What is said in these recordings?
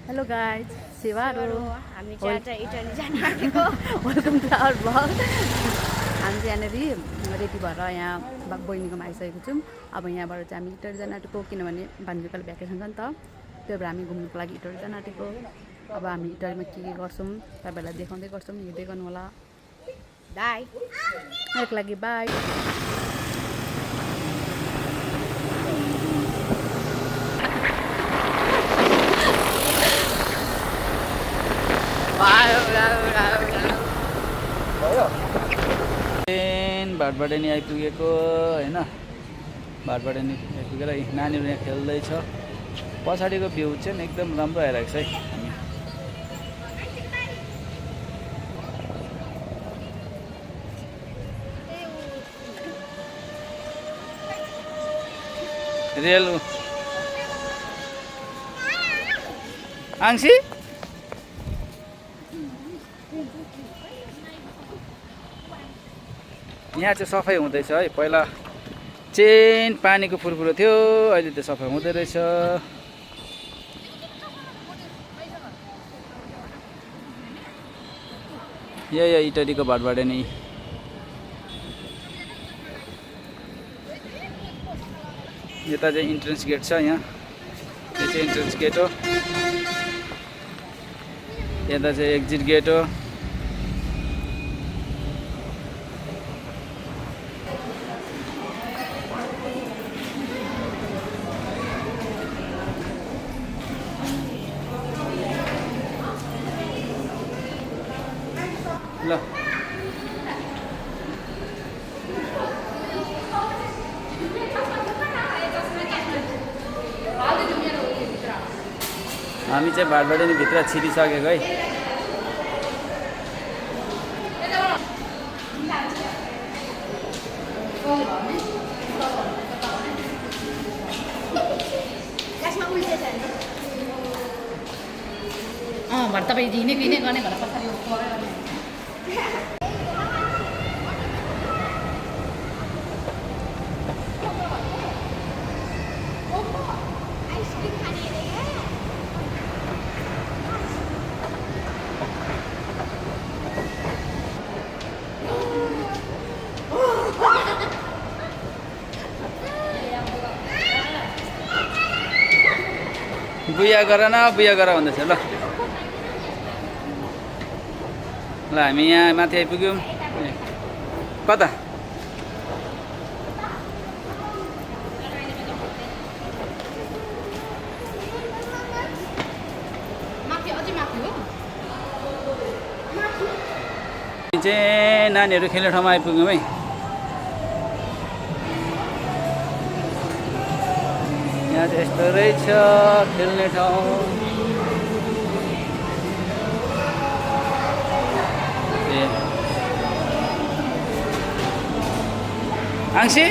Hello guys, Sivaru. हामी चाहिँ आज इटली जान आँटेको Welcome to our vlog. हामी चाहिँ यहाँनिर रेडी भएर यहाँ बहिनीकोमा आइसकेको छौँ। अब यहाँबाट चाहिँ हामी इटली जान आँटेको किनभने भान्जीकाले भ्याकेसन छ नि त, त्यही भएर हामी घुम्नुको लागि इटली जान आँटेको। अब हामी इटलीमा के गर्छौँ तपाईँहरूलाई देखाउँदै गर्छौँ, हेर्दै गर्नु होला। बाई अहिलेको लागि बाई। भाटबाट नि आइपुगेको होइन, भाटबाट नि आइपुगेर नानीहरू यहाँ खेल्दैछ। पछाडिको भ्यू चाहिँ एकदम राम्रो आइरहेको छ है। रेल आंसी यहाँ चाहिँ सफाइ हुँदैछ है। पहिला चेन पानीको फुरफुरो थियो, अहिले त सफाइ हुँदै रहेछ। यहाँ इटलीको भाटबाट नि यता चाहिँ इन्ट्रेन्स गेट छ। यहाँ यो चाहिँ इन्ट्रेन्स गेट हो, यता चाहिँ एक्जिट गेट हो। ल हामी चाहिँ भाटबाट नि भित्र छिरिसकेको है। भरे तपाईँ हिँडे किने गर्ने भनेर पछाडि बुया गर न, बुया गर भन्दैछ। ल ल हामी यहाँ माथि आइपुग्यौँ। कता चाहिँ नानीहरू खेल्ने ठाउँमा आइपुग्यौँ है। यहाँ चाहिँ यस्तो रहेछ खेल्ने ठाउँ। आंसी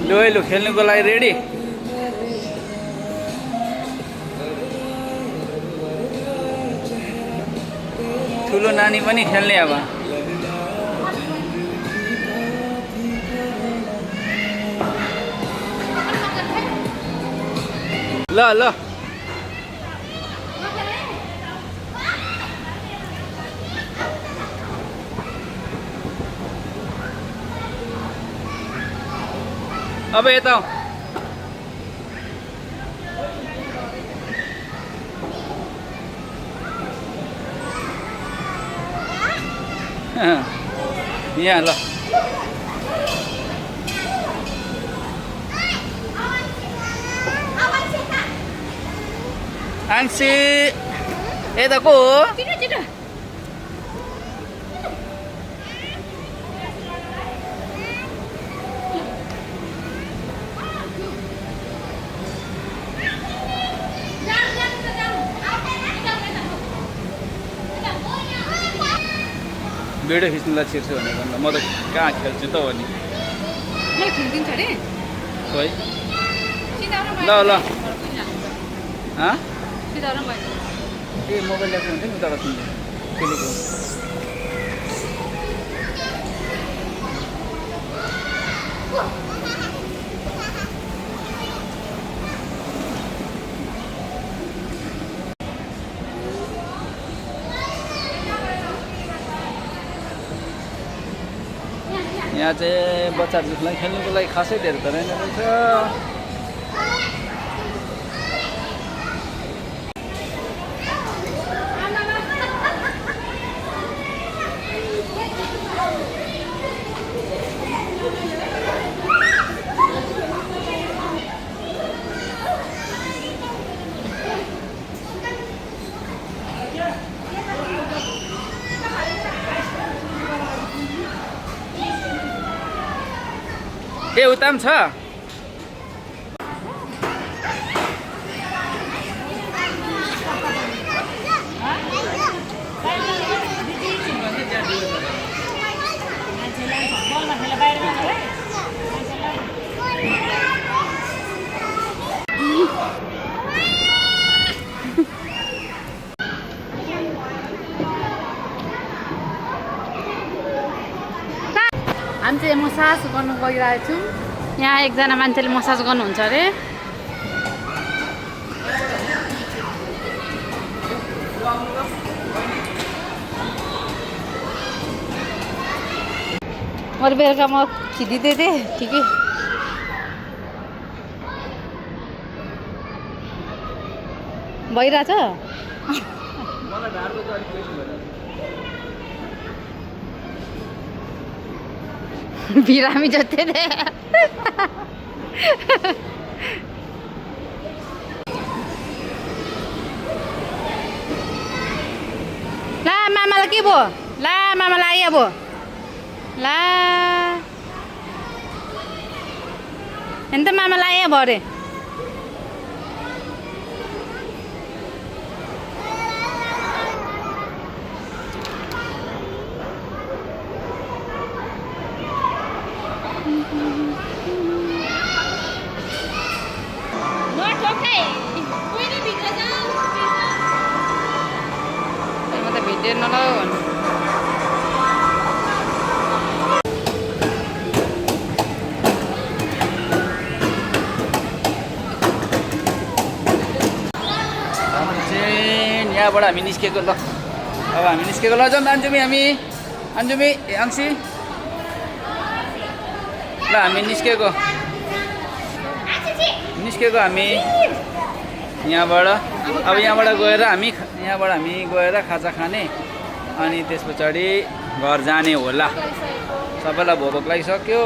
लु है, लु खेल्नुको लागि रेडी। ठुलो नानी पनि खेल्ने अब। ल ल अब यता यहाँ ल आंसी यता को हो? भिडियो खिच्नुलाई छिर्छु भनेको म त कहाँ खेल्छु त हो नि। खोइ ल ल ए मोबाइल ल्याएको हुन्थ्यो नि उताबाट तिमीले खेलेको। यहाँ चाहिँ बच्चाहरूलाई खेल्नुको लागि खासै धेरै त रहेन रहेछ। ए उता पनि छ। हामी चाहिँ मसाज गर्नु गइरहेको छौँ। यहाँ एकजना मान्छेले मसाज गर्नुहुन्छ अरे। मैले बेलुका म खिदिँदै थिएँ ठिकै। भइरहेछ बिरामी जस्तै थिए। ला मामालाई के भयो? ला मामालाई आइयो अब। ला हेर्नु त मामालाई आइयो भयो अरे। भिडियो नलाऊ भन्नु। यहाँबाट हामी निस्केको ल। अब हामी निस्केको ल। जाउँ अन्जुमी हामी अन्जुमी अंशी ल हामी निस्केको हामी यहाँबाट। अब यहाँबाट हामी गएर खाजा खाने अनि त्यस पछाडि घर जाने होला। सबैलाई भोक लागिसक्यो।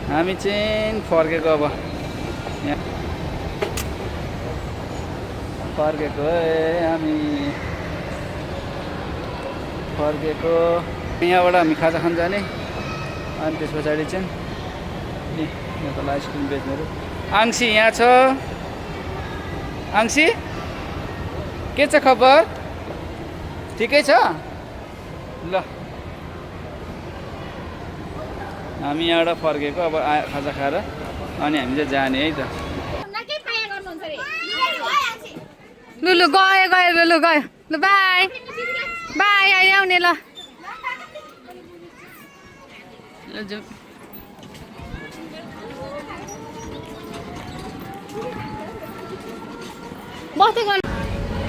हामी चाहिँ फर्केको अब हामी फर्केको यहाँबाट हामी खाजा खान जाने अनि त्यस पछाडि चाहिँ यहाँ तल आइसक्रिम बेच्नेहरू। अंशी यहाँ छ। अंशी के छ खबर? ठिकै छ ल। हामी यहाँबाट फर्केको अब खाजा खाएर अनि हामी चाहिँ जाने है त। लु लु गयो लु गयो लु बाई बाई आउने ल। जाउँ। बस्दै गर्नु।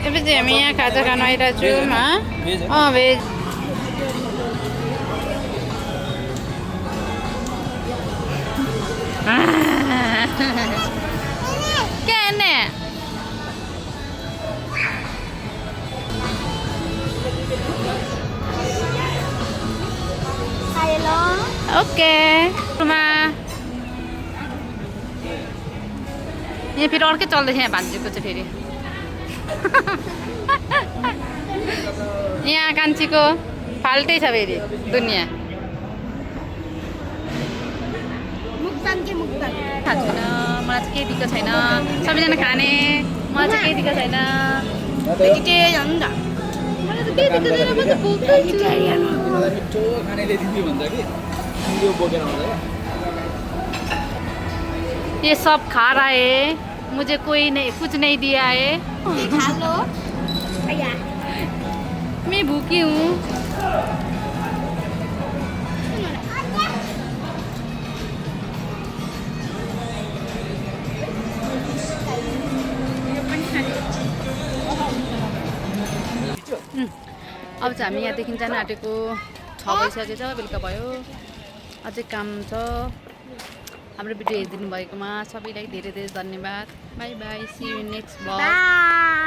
एपछि हामी यहाँ खाजा खानु आइरहेको छौँ। भेज क्या ने ओके। यहाँ फेरि अर्कै चल्दैछ यहाँ भान्जीको चाहिँ फेरि। यहाँ कान्छीको फाल्टै छ फेरि दुनियाँ। खाएको छैन मलाई चाहिँ केही दिएको छैन। सबैजना खाने मलाई चाहिँ केही दिएको छैन। ये सब खा रहा है, मुझे कोई नहीं कुछ नहीं दिया है। खा लो। मैं भूखी हूँ। अब चाहिँ हामी यहाँदेखि जान आँटेको 6 बजिसकेको छ, बेलुका भयो, अझै काम छ। हाम्रो भिडियो हेरिदिनु भएकोमा सबैलाई धेरै धेरै धन्यवाद। Bye bye, see you next blog.